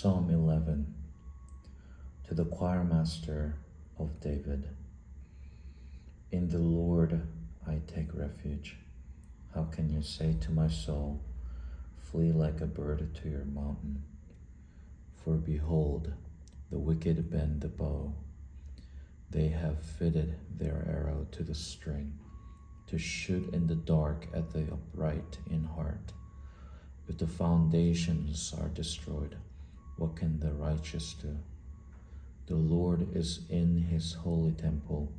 Psalm 11. To the choir master of David. In the Lord I take refuge. How can you say to my soul, flee like a bird to your mountain? For behold, the wicked bend the bow. They have fitted their arrow to the string, to shoot in the dark at the upright in heart. If the foundations are destroyed, what can the righteous do? The Lord is in his holy temple.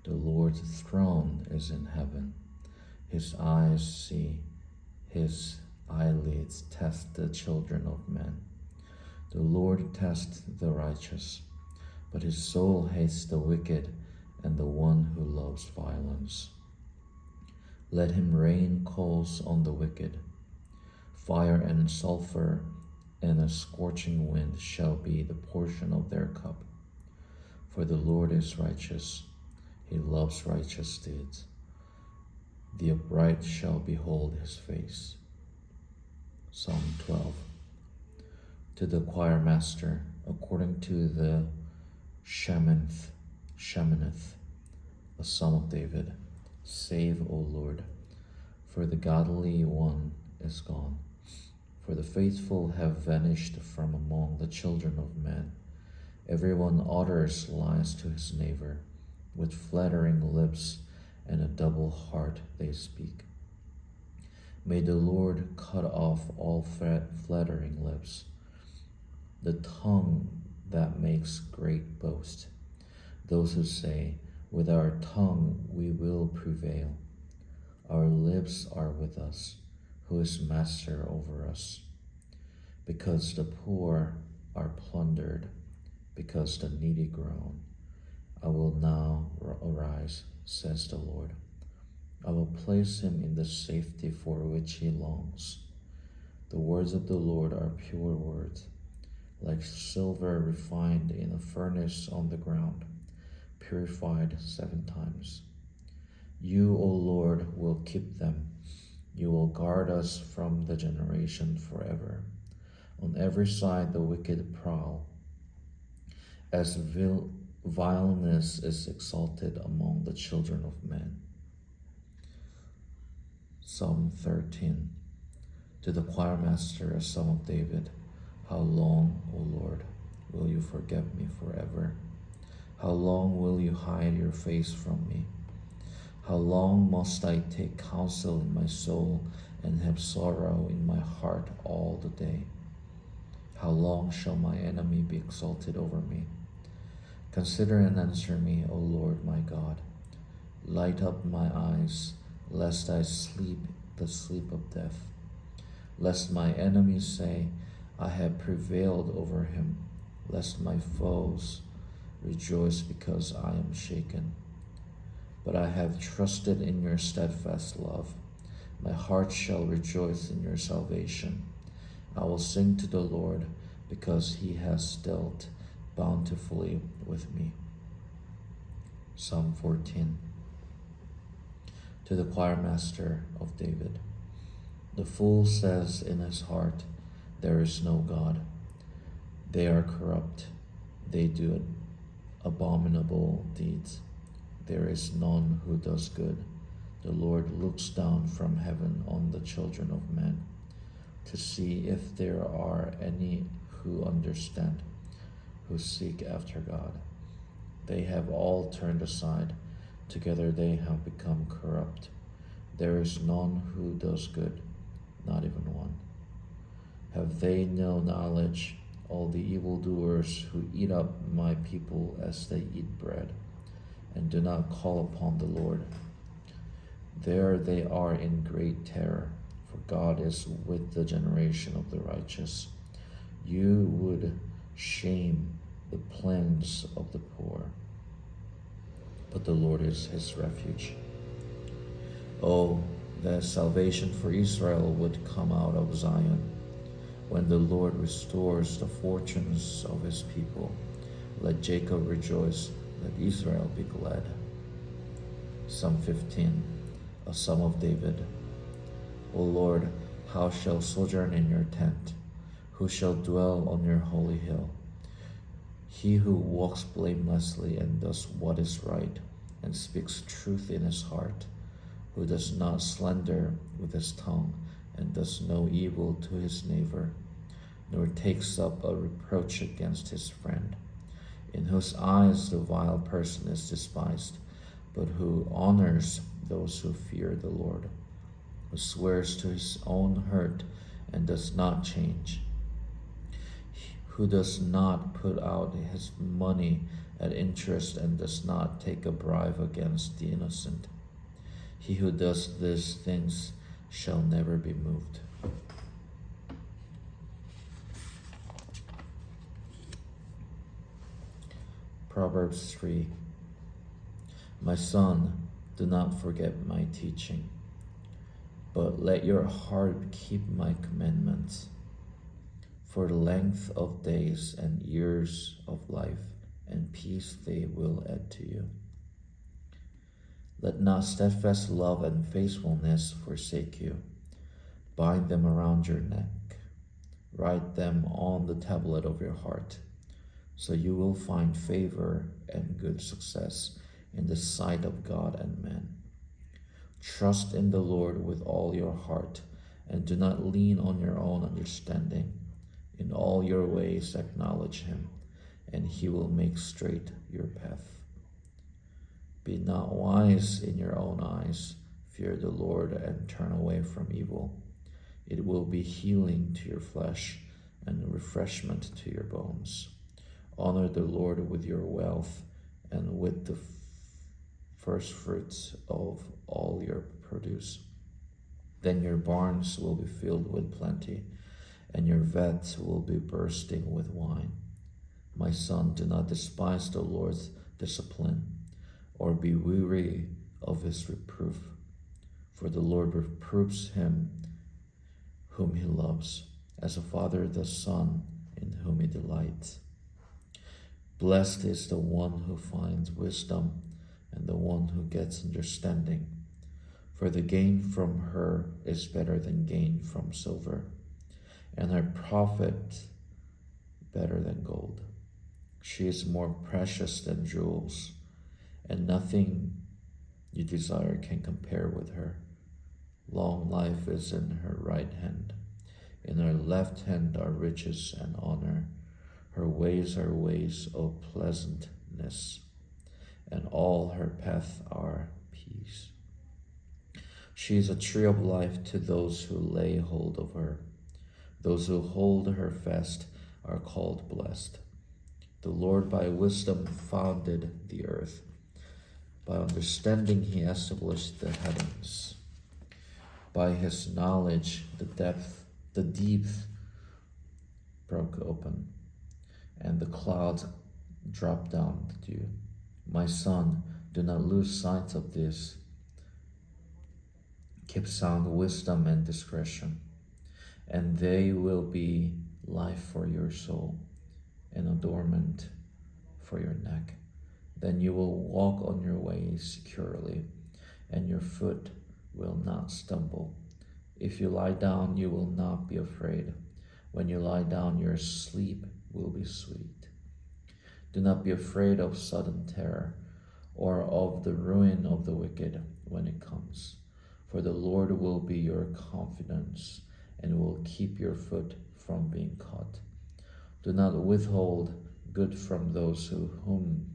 The Lord's throne is in heaven. His eyes see, his eyelids test the children of men. The Lord tests the righteous, but his soul hates the wicked and the one who loves violence. Let him rain coals on the wicked. Fire and sulfur and a scorching wind shall be the portion of their cup. For the Lord is righteous. He loves righteous deeds. The upright shall behold his face. Psalm 12. To the choir master, according to the Sheminith, a psalm of David. Save, O Lord, for the godly one is gone. For the faithful have vanished from among the children of men. Everyone utters lies to his neighbor. With flattering lips and a double heart they speak. May the Lord cut off all flattering lips, the tongue that makes great boast. Those who say, with our tongue we will prevail. Our lips are with us. Who is master over us? Because the poor are plundered, because the needy groan. I will now arise, says the Lord. I will place him in the safety for which he longs. The words of the Lord are pure words, like silver refined in a furnace on the ground, purified 7 times. You, O Lord, will keep them. You will guard us from the generation forever. On every side the wicked prowl, as vileness is exalted among the children of men. Psalm 13. To the choir master, a psalm of David. How long, O Lord, will you forget me forever? How long will you hide your face from me? How long must I take counsel in my soul and have sorrow in my heart all the day? How long shall my enemy be exalted over me? Consider and answer me, O Lord my God. Light up my eyes, lest I sleep the sleep of death. Lest my enemies say, I have prevailed over him. Lest my foes rejoice because I am shaken. But I have trusted in your steadfast love. My heart shall rejoice in your salvation. I will sing to the Lord because he has dealt bountifully with me. Psalm 14. To the choir master of David. The fool says in his heart, there is no God. They are corrupt. They do abominable deeds. There is none who does good. The Lord looks down from heaven on the children of men to see if there are any who understand, who seek after God. They have all turned aside. Together they have become corrupt. There is none who does good, not even one. Have they no knowledge, all the evildoers who eat up my people as they eat bread, and do not call upon the Lord? There they are in great terror, for God is with the generation of the righteous. You would shame the plans of the poor, but the Lord is his refuge. Oh, that salvation for Israel would come out of Zion. When the Lord restores the fortunes of his people, let Jacob rejoice, let Israel be glad. Psalm 15, a psalm of David. O Lord, how shall sojourn in your tent? Who shall dwell on your holy hill? He who walks blamelessly and does what is right, and speaks truth in his heart, who does not slander with his tongue, and does no evil to his neighbor, nor takes up a reproach against his friend, in whose eyes the vile person is despised, but who honors those who fear the Lord, who swears to his own hurt and does not change, who does not put out his money at interest and does not take a bribe against the innocent. He who does these things shall never be moved. Proverbs 3. My son, do not forget my teaching, but let your heart keep my commandments. For the length of days and years of life and peace they will add to you. Let not steadfast love and faithfulness forsake you. Bind them around your neck. Write them on the tablet of your heart, so you will find favor and good success in the sight of God and man. Trust in the Lord with all your heart, and do not lean on your own understanding. In all your ways acknowledge him, and he will make straight your path. Be not wise in your own eyes. Fear the Lord and turn away from evil. It will be healing to your flesh and refreshment to your bones. Honor the Lord with your wealth and with the first fruits of all your produce. Then your barns will be filled with plenty, and your vats will be bursting with wine. My son, do not despise the Lord's discipline, or be weary of his reproof. For the Lord reproves him whom he loves, as a father the son in whom he delights. Blessed is the one who finds wisdom, and the one who gets understanding. For the gain from her is better than gain from silver, and her profit better than gold. She is more precious than jewels, and nothing you desire can compare with her. Long life is in her right hand. In her left hand are riches and honor. Her ways are ways of pleasantness, and all her paths are peace. She is a tree of life to those who lay hold of her. Those who hold her fast are called blessed. The Lord by wisdom founded the earth. By understanding he established the heavens. By his knowledge the deep broke open, and the clouds dropped down the dew. My son, do not lose sight of this. Keep sound wisdom and discretion, and they will be life for your soul, and adornment for your neck. Then you will walk on your way securely, and your foot will not stumble. If you lie down, you will not be afraid. When you lie down, your sleep will be sweet. Do not be afraid of sudden terror, or of the ruin of the wicked when it comes. For the Lord will be your confidence, and will keep your foot from being caught. Do not withhold good from those whom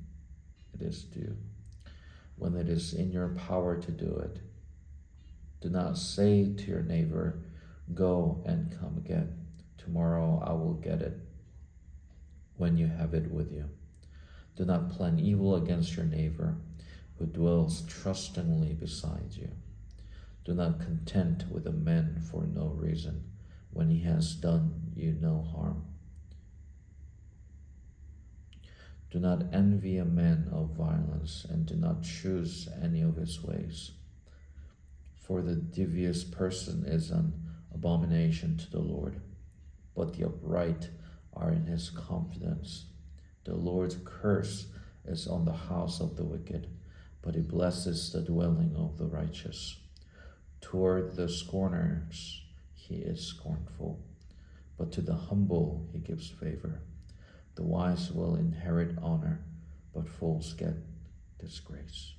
it is due, when it is in your power to do it. Do not say to your neighbor, go and come again. Tomorrow I will get it, when you have it with you. Do not plan evil against your neighbor, who dwells trustingly beside you. Do not contend with a man for no reason, when he has done you no harm. Do not envy a man of violence, and do not choose any of his ways. For the devious person is an abomination to the Lord, but the upright are in his confidence. The Lord's curse is on the house of the wicked, but he blesses the dwelling of the righteous. Toward the scorners he is scornful, but to the humble he gives favor. The wise will inherit honor, but fools get disgrace.